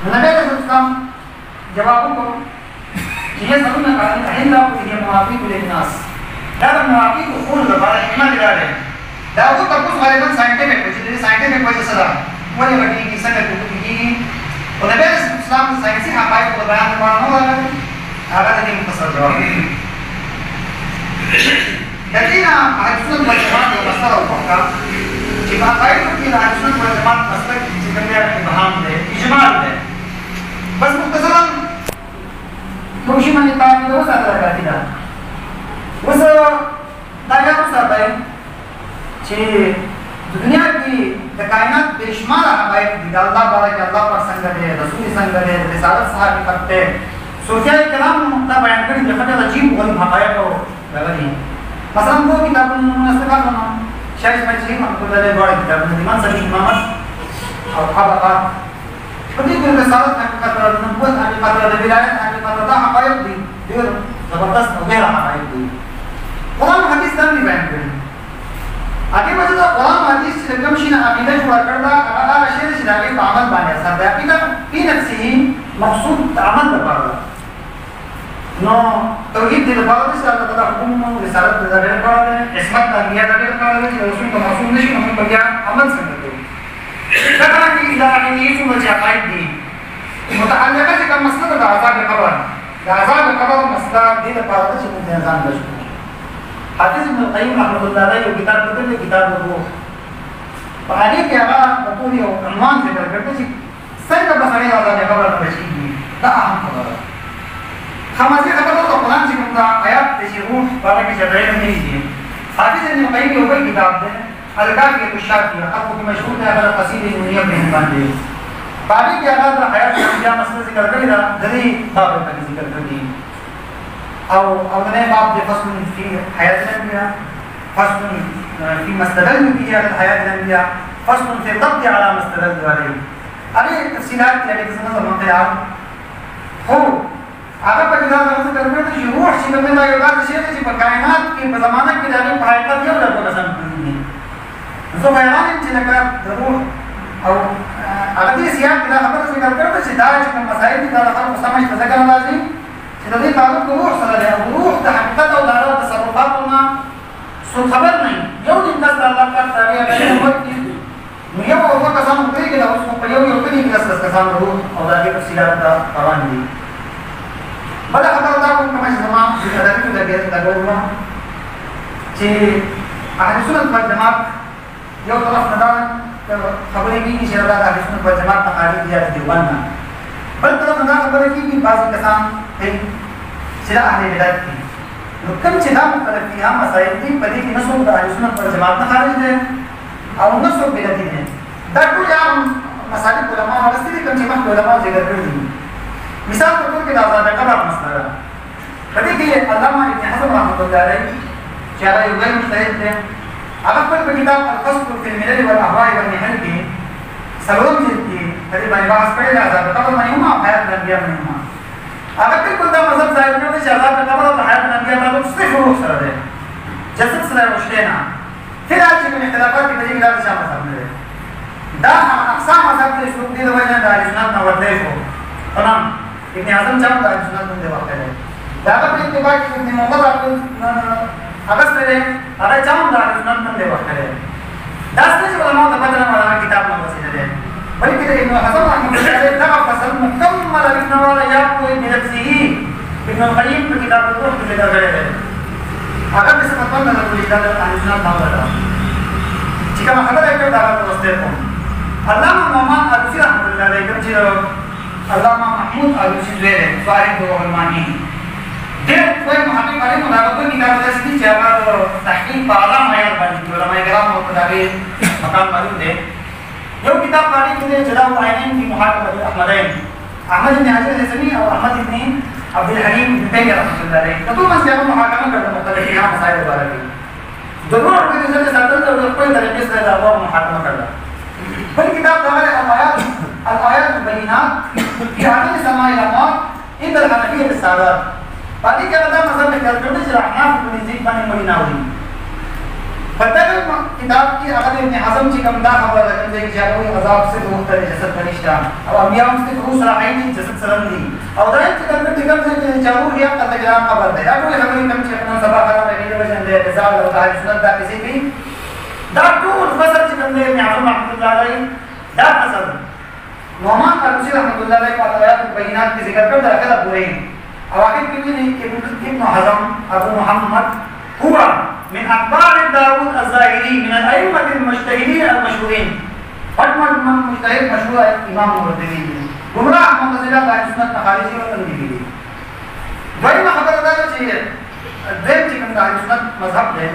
नबी अलैहिस्सलाम जवाब को ये सब ना कहा है ना ये मुआफिक लिन्नास दादा मुआफिक को कौन लगा इतना दिला रहे दावो तक उस वाले बन साइंटिफिक कुछ साइंटिफिक कोई सदा वो ये बड़ी की संगत की और नबी अलैहिस्सलाम साइंस का बात को बयान करना होगा आगे नहीं मुफस्सल जवाब لكن أهل السنة والجماعة المسألة الأخرى جماعة غير كثير أهل السنة والجماعة مسألة تكمل إبهام ده إجمال ده بس مختصرا توشي من التعامل ده وسط لك كده وسط دايما وسط ده شيء दुनिया की कायनात बेशुमार हकायक दी अल्लाह बाला के अल्लाह पर संग है रसूल संग है रिसालत साहब करते सूफिया कलाम मुक्ता बयान कर जफत अजीब और हकायक को लगा مثلا वो किताब मुस्तफा को शायद मैं जी हम तो ले बड़ा किताब इमाम सलीम इमामत और खबा कभी भी रिसालत का नबूवत आने का विलायत आने का हकायक दी जो जबरदस्त वगैरह हकायक दी कुरान हदीस दम भी बयान करें आगे बढ़े तो कुरान हदीस से कम शीना अकीदा जुड़ा करता अगर अशर से आगे अमल बाने असर है अकीदा की नफ्सी मकसूद अमल बपारा नो तौहीद दिल बात से अल्लाह ताला हुक्म रिसालत दे रहे हैं इसमत अंबिया दे रहे हैं कि रसूल का मासूम नहीं हम बगैर अमल से करते ذكر في إلهي ثم جاءت دي متعلقة كم مسألة عذاب القبر عذاب القبر مسألة دي لبعض شيء من الإنسان بشر حافظ ابن القيم رحمه الله عليه كتاب بدل كتاب الروح فهذه كلام بطولي وعنوان ذكر کرتے ہیں سر بصری عذاب القبر بشر ده أهم خبر خمسة خبر تو قرآن سے کم آیات تشریح بارے کی جبرائیل نہیں دی حافظ ابن القيم کے اوپر کتاب ہے الكافية الشافية أبو مشهور هذا القصيدة النونية بن باندي بعد كده هذا حياة الأنبياء مسألة ذكر كده ذي باب الذي ذكر كده أو ده باب فصل في حياة الأنبياء فصل في ما استدلوا به على حياة الأنبياء فصل في الضبط على ما استدلوا عليه هذه تفصيلات يعني تسمى المنطقة هو अगर परिणाम ऐसे करने तो शुरू से में ना योगा से से कायनात के ज़माने के जाने फायदा दिया लोगों ने समझी तो बयान इन चीज़ों का ज़रूर और अगर ये सियाक का खबर से करते हैं तो सिदार के मसाइल की तरह हम समझ तज़कर लाज़िम सिदारी तालुक को रूह सला है रूह तहक़ीक़त और दारा तसर्रुफ़ात होना सो खबर नहीं यो दिन का अल्लाह का ताबिया है वो ये वो कसम होती है कि उसको पयो यो कहीं की कसम रूह और दारी तफसीलात का बयान दी बड़ा खबर था को कमाई जमात सिदारी को लगे हुआ कि अहले सुन्नत वल जमात यो तरफ नदान खबरें की शेरदा अहले सुन्नत वल जमात तकारीर दिया दीवाना बल तरफ नदा खबरें की बाज़ कसान है सिरा अहले बिदात की कम चिदा मुख्तलिफ यहाँ मसाइल थी पदी की नस्ल अहले सुन्नत वल जमात तकारीर है और नस्ल बिदाती है दाटू या मसाइल उलमा और इसलिए कम चिमा उलमा जिक्र कर दी मिसाल के तौर पे आज़ाद कब्र मसला पदी की अल्लामा इब्न हज़म रहमतुल्लाह अलैह चारा युगल मुस्तहिद थे अगर पर किताब अल-क़स्द फी al-milal wal-ahwa' wal-nihal की सलोम की तरी बात पहले आज़ाद कब्र में हुआ हयात नबिया में हुआ अगर फिर कुल मज़हब जाहिर करते हैं आज़ाद कब्र और हयात नबिया का सिर्फ रूह सर है जसद सर मुश्किलना फिर आज के इख्तिलाफात की तरीके से शामिल करने दा अक़साम मज़हब के शुरू दी वजह दार सुन्नत न वरदे को तमाम इब्न आज़म चाहता दार सुन्नत में वक्त है दादा पे इत्तिबा की इब्न मुहम्मद आपको अगस्त में अरे चाहूँ दार सुन्नत में वक्त है दास ने जो उलमा का बदला वाला किताब में वसीले है बल्कि इब्न हज़म रहमतुल्लाह अलैह का फसल मुकम्मल लिखने वाला या कोई बिनफ्सिही इब्न क़य्यिम की किताब को लिखा गया है अगर इस मतलब में कोई किताब अहले सुन्नत ना होगा ठीक है खबर है कि दावा तो वस्ते को अल्लामा मोहम्मद अलूसी रहमतुल्लाह अलैह का जो अल्लामा महमूद अलूसी जो है साहिब रहमानी दे कोई मुहक़्क़िक़ वाले मुदावत की किताब जैसी चाहा तो तहक़ीक़ पाला मायर बनी उलमा किराम और मुदाविर मकाम मालूम है जो किताब कारी के जलाल आयनीन की मुहाकमत अहमदैन अहमद इब्न हजर हैसमी और अहमद इब्न अब्दुल हलीम इब्न तैमिया रहमतुल्लाह अलैह तो मसले को मुहाकमा करते मुख्तलिफ यहाँ मसाइल बारे में जरूर अपने रिजल्ट साथ तो कोई तरीके से दावा मुहाकमा करना बल किताब हमारे अल-आयात बयिनात फी आदम समाई अमात इंद अल-हनफिय्यह बिस्सादात बाकी क्या बता मज़हब में क्या करते हैं अहनाफ को नज़दीक बने मदीना हुई فتدل كتاب کی اگر ابن حزم چی کم دا خبر رکھن دے کہ کوئی عذاب سے مختلف جسد فرشتہ او انبیاء مستقرو صلاحین جسد سلام دی او دائم چی کم تکم سے چاہو ریا قد تجرام خبر دے اگر خبری کم چی اپنا سبا خراب رہی دے وجن دے اتزال و تعالی سنت دا کسی بھی دا طول فصل چی کم دے ابن حزم رحمت اللہ علیہ دا فصل نعمان قرمسی رحمت اللہ علیہ فاتحیات البینات کی ذکر کر در اکلا پورے او آخر کی ابن حزم ابو محمد هو من أتباع داود الظاهري من الأئمة المجتهدين المشهورين أجمل من مجتهد مشهور إمام المرددي گمراہ معتزلہ کا سنت خارجی و تنبیہی دویمہ خبر ادا چاہیے دیم چکن کا سنت مذہب ہے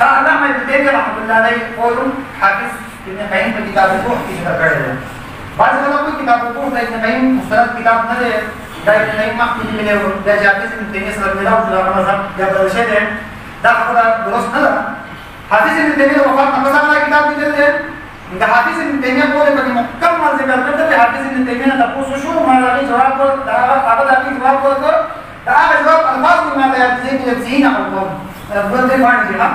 علامہ ابن تیمیہ رحمۃ اللہ علیہ اور حافظ ابن قیم کی کتاب الروح کی ذکر کر رہے ہیں بعض علماء کوئی کتاب الروح ابن قیم مستند کتاب نہ ہے ابن قیم مخکې ملي او بیا چې حافظ ابن تیمیہ سره ملاو شو هغه مذهب بیا بدل شوی دی دا خبره درست نه ده حافظ ابن تیمیہ وفات نه پس هغه کتاب لیکل دی د حافظ ابن تیمیہ پورې په مکمل ذکر کړی دی حافظ ابن تیمیہ نه تاسو شو ما هغه جواب ورکړ دا هغه د جواب ورکړ دا هغه جواب الفاظ ما ته یاد دي چې زین او ورته باندې ها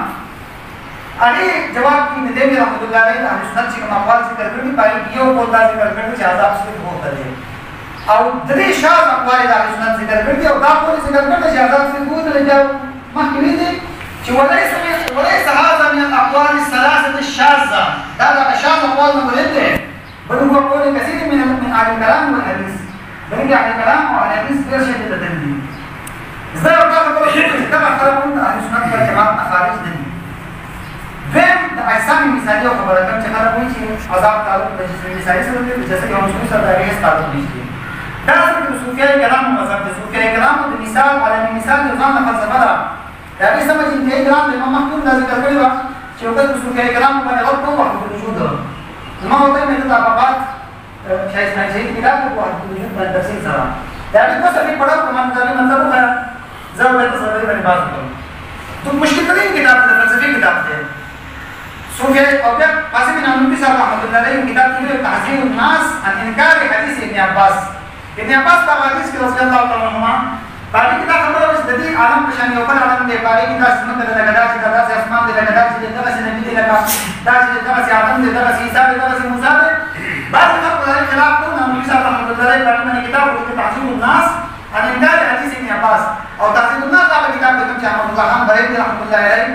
هغه جواب کې ابن تیمیہ رحمۃ اللہ علیہ د سنت چې کوم اقوال ذکر کړی پای یو قول دا ذکر کړی چې عذاب څخه هوته دی او درې شاذ اقوال د سنت ذکر کړی او دا قول ذکر کړی چې عذاب څخه هوته دی مخکې دي چې وليس هذا من الاقوال الثلاثه الشاذه هذا شاذ اقوال مولده بل هو قول كثير من اهل الكلام والحديث بل اهل الكلام والحديث غير شديد التدليل ازاي وقال قول كما خلقون اهل السنه والجماعه خارج دي فهم د اجسام مثالي او خبره کوم چې خلک وایي چې عذاب تعلق د جسم مثالي سره دی جیسے کہ موضوع سره دغه تعلق نشته دا اصل د صوفیای کلام مذهب د صوفیای کلام د مثال عالمي مثال د ځان فلسفه ده دا به سمجھ انتهایی کلام د امام محمود دا ذکر کړی و چې وګړي د صوفیای کلام باندې غلط کوم وخت وجود ما وته مې د طبقات شایز نه شي کتاب په وخت وجود باندې تفصیل سره دا به څه په پړاو کوم مطلب وکړه ضرورت سره باندې بحث کوم تو مشکل ترین کتاب د فلسفي کتاب دی صوفیای او بیا قاسم بن انوری صاحب رحمۃ اللہ علیہ کتاب کې تحذير الناس عن انکار حدیث ابن عباس په حدیث کې رضی الله تعالی عنهما باقي kita خبره چې د دې عالم په شان یو بل عالم دی باقي kita څنګه د لګدا چې دا چې اسمان دی لګدا چې دغه څه نبی دی لګا دا چې دغه چې آدم دی دغه چې عیسی دی دغه چې موسی دی بعض خلک د خلاف کوي نو موسی رحمۃ اللہ علیہ باندې کتاب کې تحذير الناس عن انکار حدیث ابن عباس او تحذير الناس هغه کتاب کې چې احمد الله خان بریلوی رحمۃ اللہ علیہ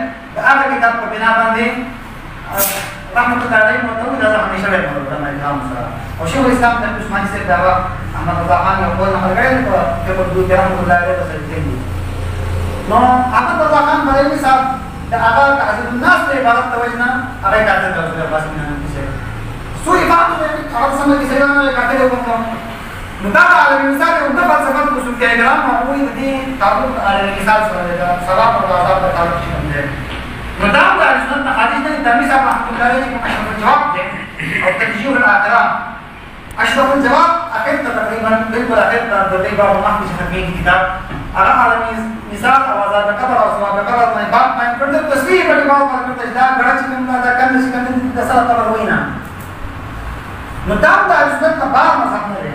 هغه کتاب په بنا باندې رحمۃ اللہ علیہ متو دا همیشه به موږ د نظام سره او شیخ الاسلام د عثماني سره دا احمد الله خان او ټول نقل کړي په دغه رحمۃ اللہ علیہ سره دي نو احمد الله خان بریلوی صاحب د هغه تحذير الناس ته عبارت توجنا هغه کاته د رسول الله صلی الله علیه وسلم سوی فهم هغه سم کې څنګه کاته وکړو نو دا عالمي مثال او د فلسفه د اصول کې ګرام او دې تعلق عالمي مثال سره دا ثواب او عذاب د تعلق څخه دی مدام د سنت حدیث د تمی صاحب رحمۃ اللہ علیہ کی اشرف الجواب دے اور تنجیح الاخرہ اشرف الجواب اخر تقریبا بالکل اخر تقریبا مخکې ختمي کتاب هغه عالمي مثال او عذاب قبر او ثواب قبر باندې باب باندې کړه تصویر باندې باب باندې دا غړ چې کوم دا کله چې کوم د سره قبر وینا مدام د سنت باب مذهب نه دی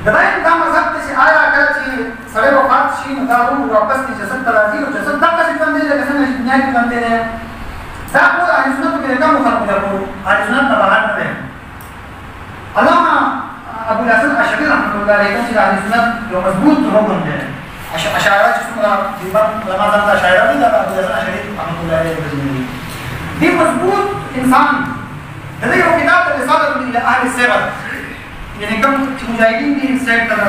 دغه دا مذهب چې آیا کله چې سړی وفات شي نو دا روح واپس د جسد ته راځي او جسد دغه څه باندې لکه څنګه چې دنیا کې باندې دی دا ټول اهل سنت کې کوم خلک دي اهل سنت په بهر نه دي علامه ابو الحسن اشعری رحمۃ اللہ علیہ چې اهل سنت یو مضبوط رکن دی اشاعره چې څنګه د رمضان د اشاعره دي دا ابو الحسن اشعری رحمۃ اللہ علیہ دی مضبوط انسان دغه یو کتاب رساله الى اهل السبت یعنی کوم چې مجاهدین دي سیټ کړه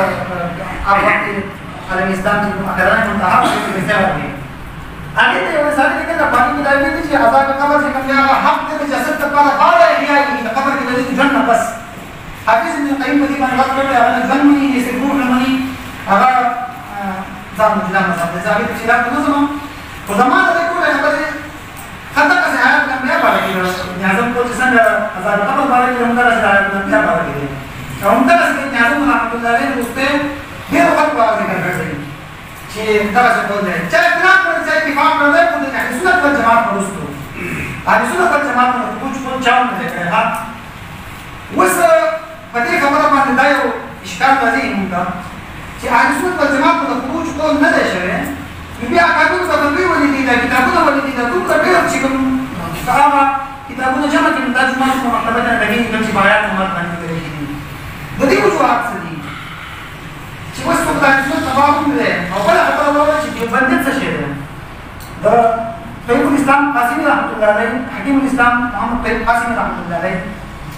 هغه وخت عالم اسلام چې اخرانه منتخب شوی دی هغه دی هغه ته یو مثال دی چې باندې دا دی چې عذاب قبر چې کوم هغه حق د جسد په اړه خاله احیاء د قبر کې د جنت بس حافظ ابن قیم په دې باندې غلط کړی هغه ځنمي یې سپور کړی هغه ځان مجلس مصاب ځای چې دا نظم په زمانه د کومه خبره خطا که حیات کوم بیا باندې اعظم کو چې څنګه عذاب قبر باندې موږ راځي بیا باندې همدا چې اعظم رحمت الله علیه دوسته ډېر وخت باندې ذکر کړی چې دا څه بول دی چې اختلاف پر ځای اتفاق نه دی په اهل سنت والجماعت پرستو اهل سنت والجماعت په کوم چاو نه دی کړی ها وس په دې خبره باندې دا یو اشکال راځي موږ چې اهل سنت والجماعت په خروج کول نه دی شوی بیا کاغذ په دوی ولې دي کتابونه ولې دي ټول ډېر چې کوم هغه کتابونه جمع کړي د جمعه په مکتبه کې راغلي چې بیان هم باندې کوي د دې وجوهات څه دي چې اوس په تاسو ته تفاهم دی او بل خبره وایي چې دیوبند څه شي دی د طيب الاسلام قاسمی رحمۃ اللہ علیہ حکیم الاسلام محمد طيب قاسمی رحمۃ اللہ علیہ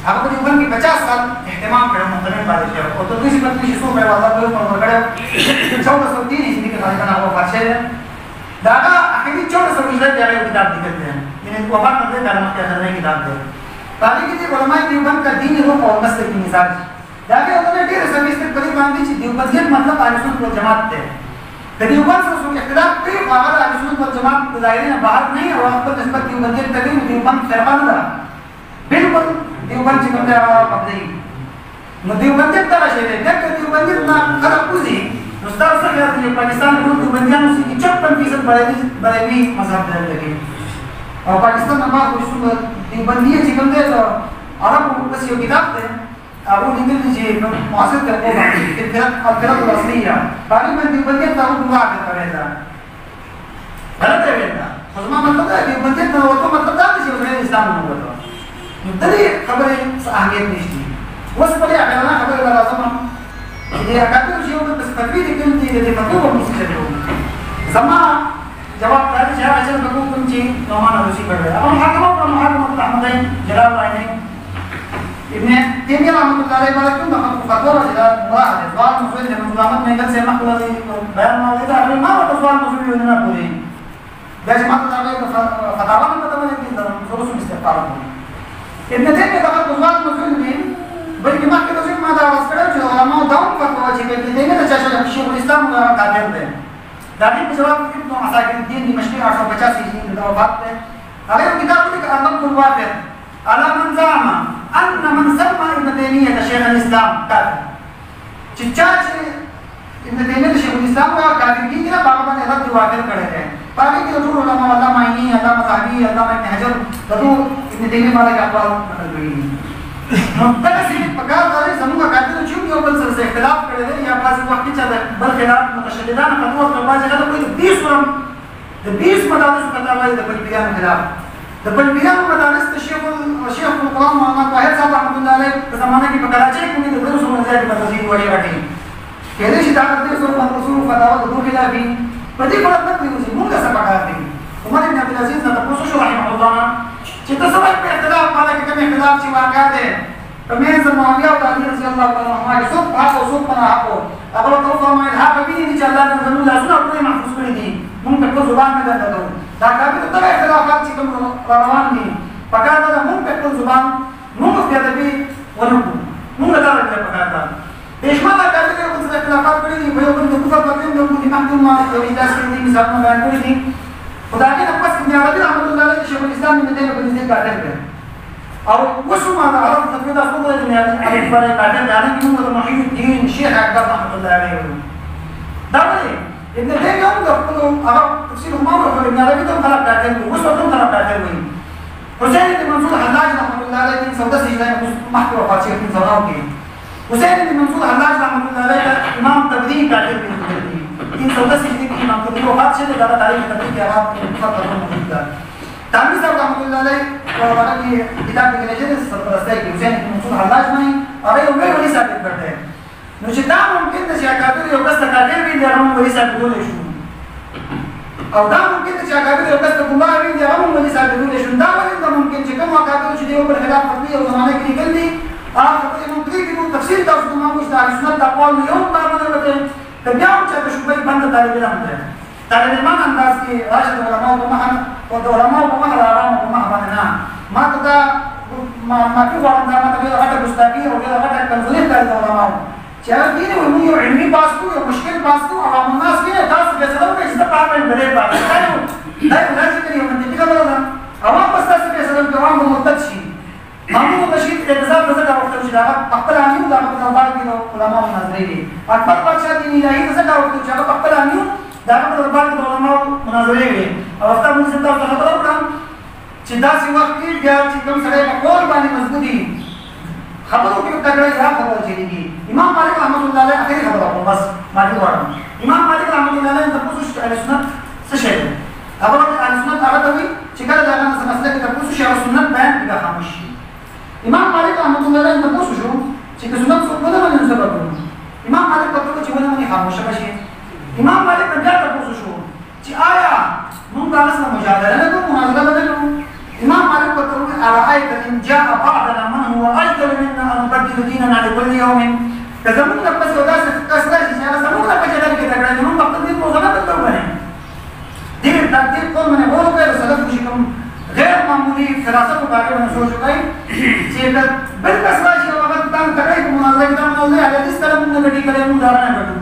هغه په دیوبند کې 50 سال اهتمام کړو محترم پاتې شو او د دوی په تاسو په واسطه په ورګړو 1403 هجری کې غالبا هغه وفات شوی دا اخیری 1400 هجری کې هغه کتاب لیکل دی یعنی وفات نه ده مخکې اخرنی کتاب دی پاتې کې علماء دیوبند کا دین روح او مسلک کی مثال دا به انہوں نے ډېر سمېستر په دې باندې چې دیوبندیت مطلب اهل سنت والجماعت دی د دیوبند سره څوک اختلاف کوي هغه اهل سنت والجماعت د دایرې نه بهر نه او خپل نسبت دیوبندیت ته کوي دیوبند فرقه نه ده بالکل دیوبند چې کوم دی هغه پدې نو دیوبندیت دا شی دی چې دیوبندیت نه خلک کوزي نو تاسو څنګه د پاکستان د دیوبندیانو چې 56% بلوي مذهب لري او پاکستان نه ما خو دیوبندیت چې کوم دی عربو بس یو کتاب دی أقول إنجليزي معاصر القوة الفرق الأصلية بعدين من دیوبندیت ته هم واحد کړی دا غلط دی دا خو ما مطلب دا دیوبندیت نه وته مطلب دا چې ورته اسلام نه وته نو دې خبرې اهمیت نشته اوس په دې اړه خبره لازم دې اکاډمي چې یو د تفویض کې دې فتوا ورسېږي زما جواب دا چې هغه چې کوم چې نومان روسي کړی او محاکمه پر محاکمه احمدین جلال الله ابن تیمیہ رحمۃ اللہ علیہ وسلم کوم فتوا راځي واحد سوال مسؤل د مظلومت نه کله سمح کول دي بیان ما دي دا ما ورته سوال مسؤل نه کوي دا چې ما ته دا فتاوا نه پته ولګي دا څه استغفار کوي ابن تیمیہ دا سوال مسؤل دي بلکې ما کله چې ما دا وسکړم چې علماء دا فتوا چې ابن تیمیہ د چاشل شیخ الاسلام کافر دی دا دې په جواب کې ابن عساکر الدین دمشقي 885 هجری د وفات ده هغه کتاب لیکل علم الوافر على من زعم أن من سمى ابن تيمية شيخ الإسلام كافر. چچاچ ابن تيمية شيخ الإسلام کا کافر کی کیا باقی بنے رد واقع کرے ہیں. باقی کے دور علماء علامہ عینی، علامہ صاحبی، علامہ ابن حجر دو ابن تيمية والا کے اقوال نقل کړي دي. نو دا چې پکار دی زموږ کافر چې یو بل سره اختلاف کړي دي یا بعض وخت چې بل خلاف متشددان فتوا کوي بعض خلک کوي 20 مدارس فتاوی د بلبیان خلاف د بلبیان مدارس ته شیخ القرآن محمد طاهر صاحب رحمۃ اللہ علیہ په زمانه کې په کراچۍ کې د 200 زیات مدرسې وړي راټي کله چې دا د 200 مدرسو فتاوا د دوه خلافي په دې فرق نه کوي چې موږ څه پکار دي عمر بن عبد العزيز نه تاسو شو رحمه الله چې تاسو په اختلاف باندې کې کوم اختلاف چې واقع ده په مېز معاویه او علي رضی الله تعالی عنهما څوک حق او څوک نه حق هغه ته فرمایي حق به دي چې الله دې زموږ لاسونه ټول محفوظ کړی دي موږ په زبان نه درته دا کافي ته اختلافات چې کوم روان دي پکار ده موږ په زبان موږ په دې ورکو موږ دا راځي پکار ده پېښمنه کافي ته کوم اختلافات کړی دي په یو بل د کفر په دې د کوم محکوم ما د اجازه کې مثالونه بیان کړی دي خدای دې پس ابن عربي رحمۃ اللہ علیہ شیخ الاسلام ابن تیمیہ په دې کاټر کړ او وسمع عرب تفویض اصول ابن عربي پر کاټر ځان کې موږ محی الدین شیخ اکبر رحمۃ اللہ علیہ دا ولې ابن تیمیہ هم د خپل عرب تفسیر ما ورته ابن عربي ته خلاف کاټر وي اوس ورته خلاف کاټر وي حسین بن منصور حلاج رحمۃ اللہ علیہ کی 14 ہجری میں محکمہ وفات سے 309 کی حسین بن منصور حلاج رحمۃ اللہ علیہ امام تبریز کاٹر بھی تھی 310 ہجری کی امام تبریز وفات سے زیادہ تاریخ تبریز کے آغاز میں مفصل موجود ہے تانوی صاحب رحمۃ اللہ علیہ اور کی کتاب کے لیے سرپرستی کی حسین بن منصور حلاج میں اور یہ وہی ولی ثابت کرتے ہیں نو چې دا ممکن ده چې اکابر یو کس کاټر وي دا هم ولی ثابتولی شو او دا ممکن ده چې اکابر یو کس الله وي دا هم ولی ثابتولی شو دا ولې دا ممکن چې کوم اکابر چې یو بل خلاف فتوی او زمانه کې لیکل دي هغه په منطقي کې تفصیل تاسو ته موږ د سنت اقوال یو بار نه وته ته بیا هم چې شوبې باندې طالب علم ده طالب علم انداز کې راشد علماء په مخه او د علماء په مخه آرام په مخه باندې نه ما ته دا ما کې وړاندې ما ته غټه ګستاخی او غټه کمزوري کوي د علماء چې هغه دین یو علمي باس کو یو مشکل باس کو عوام الناس کې تاسو به سلام کې چې په اړه بلې پاتې دا یو لازم دی یو منطقي خبره ده عوام بس تاسو به سلام کې عوام مرتد شي محمود بشیر اعتزاز نظر راوړل چې دا خپل امیر د دربار کې علماء مناظرې دي اکبر بادشاہ دین الهي نظر راوړل چې خپل امیر دا په دربار کې علماء مناظرې دي او تاسو موږ ته خبر ورکړم چې دا څه وخت کې بیا چې کوم سره په کول باندې مضبوطي خبروں کی تگڑے یا خبر چلی گی امام مالک رحمۃ اللہ علیہ آخری خبر کو بس مالک والا امام مالک رحمۃ اللہ علیہ تپوس اہل سنت څه شی دی هغه وخت اهل سنت هغه ته وایي چې کله د هغه څه مسله کې تپوس شي هغه سنت بیان کړي خاموش شي امام مالک رحمۃ اللہ علیہ تپوس شو چې که سنت څوک ونه مني څه وکړو امام مالک ته وایي چې ونه مني خاموشه بشي امام مالک بیا تپوس شو چې آیا موږ تاسو سره مجادله نه کوو مناظره نه کوو امام مالک ته وایي ارايت ان جاء بعضنا من هو اجدر منا ان نبدل ديننا لكل يوم كزمون پس یو داسې کس راشي چې هغه زموږ په جدل کې تکړه دي موږ خپل دین روزانه بدلو باندې دې تدبیر کول باندې وو په سلف کې کوم غیر معمولی فلسفه په اړه باندې سوچ وکړي چې بل کس راشي او هغه تاسو تکړه کوم مناظره کې تاسو نه هغه دې سره موږ غټي کړي موږ دارانه کړو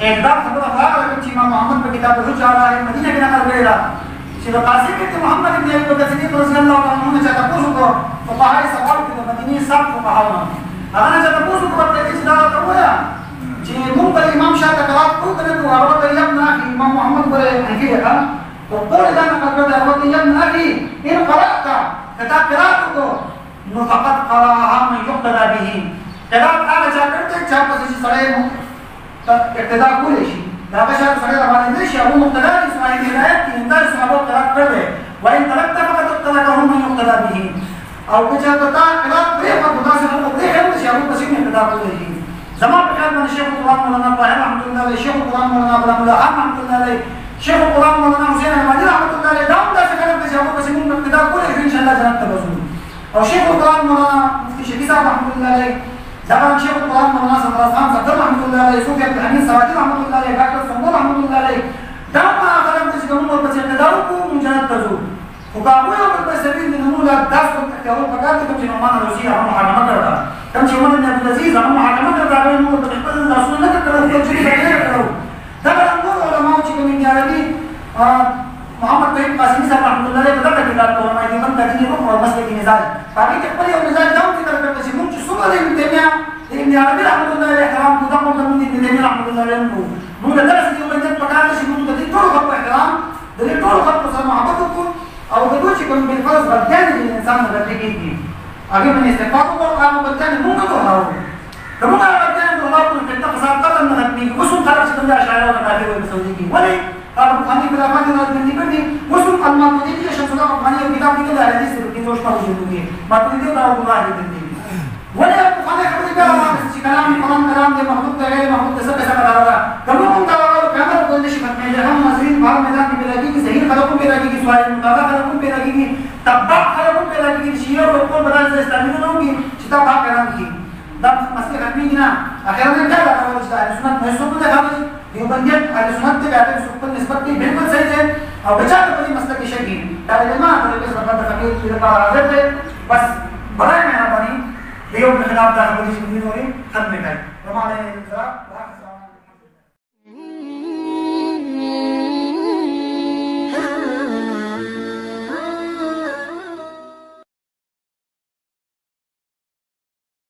اقدام خبره هغه چې امام محمد په کتاب الرجع علی مدینه کې نقل کړی دا چې د قاسم بن محمد بن ابي بکر صدیق رضی الله عنه عنه چې تاسو کو فقهای سوال کې د مدینه صاحب فقهاونه هغه چې تاسو کو په دې چې دا وایي چې موږ په امام شاته قرات کوو کنه هغه ته ابن اخي امام محمد پر حنفي ده او په دا نه کړو هغه ته ابن اخي ان قرات کدا قرات کو نو فقط قراها من يقتدى به قرات هغه چې کړته چې په دې سره اقتدا کولی شي دا به شاته سره روان دي شي او مقتدا دي اسماعیل هدایت کې انداز صحابه قرات کړل وای ترکت فقط اقتدا من يقتدى به او که چا ته قرات پرې په خدا سره په دې هم چې هغه پسې اقتدا کولی شي زمان په خیال باندې شیخ القرآن مولانا طاهر رحمۃ اللہ علیہ شیخ القرآن مولانا غلام الله خان رحمۃ اللہ علیہ شیخ القرآن مولانا حسین احمدی رحمۃ اللہ علیہ دا هم داسې خلک دي چې هغه پسې موږ اقتدا کولی شو انشاءالله جنت ته به ځو او شیخ القرآن مولانا مفتي شفیع صاحب رحمۃ اللہ علیہ دغه شیخ القرآن مولانا صدر خان صدر رحمۃ اللہ علیہ صوفی عبدالحمید سواتی رحمۃ اللہ علیہ ډاکټر سنگور رحمۃ اللہ علیہ دا هغه خلک دي چې موږ پسې اقتدا وکړو موږ جنت ته ځو خو که هغوی هم په سبیل د نمونه داسې اختیارو پکار دي کوم چې نعمان روزي هغه محاکمه کړې کوم چې عمر بن عبدالعزیز هغه محاکمه کړې هغه موږ په خپل لاسونه نه کړو خو چې یې نه کړو دغه نور علماو چې کوم یې عربي محمد طيب قاسمي صاحب رحمۃ اللہ علیہ په دغه کتاب کې فرمایي چې کوم تدین روح او مسلک نزاع هغه کې خپل یو نزاع دا ذکر کړی چې موږ څومره د ابن تیمیه د ابن عربي رحمۃ اللہ علیہ احترام کوو دا موږ د ابن تیمیه رحمۃ اللہ علیہ کوو موږ د درس یو بل ځای پکار شي موږ د دې ټول خلکو احترام د دې ټول خلکو سره محبت وکړو او د دوی چې کوم بل فرض بدل دي انسان نه بدل کېږي هغه باندې استفاده وکړو هغه بدل موږ ته هاو دغه هغه بدل د الله په تفصیل قدر نه ختمي وسو خلاص څنګه اشعار او کافر او مسعودي کی ولی هغه افغاني خلافات نه باندې باندې وسو الماتريدي شمس الله افغاني کتاب کې د حدیث کې جوړ پاتې شوی ماتريدي دا الله دې ولی افغاني خبرې به راوځي چې کلام کلام دې محدود دی غیر محدود څه څه راوړل کوم دا کامل کول شي په جهان نظرین په میدان کې بلګي کې صحیح خلکو بلګي کې سوال مطابق خلکو بلګي کې تبع خلکو بلګي کې شیعه او ټول بدل د استعمال نو کې چې دا با کلام کې دا مسله ختمي نه اخر نه دا راوړل چې سنت نه څه نه غواړي یو باندې اهل سنت ته د سنت نسبت کې بالکل صحیح ده او بچا په دې مسله کې شکی دا د ما په دې سره د خبرې لپاره حاضر ده بس برای مهرباني دیو په خلاف دا خبرې چې موږ ختم کړئ.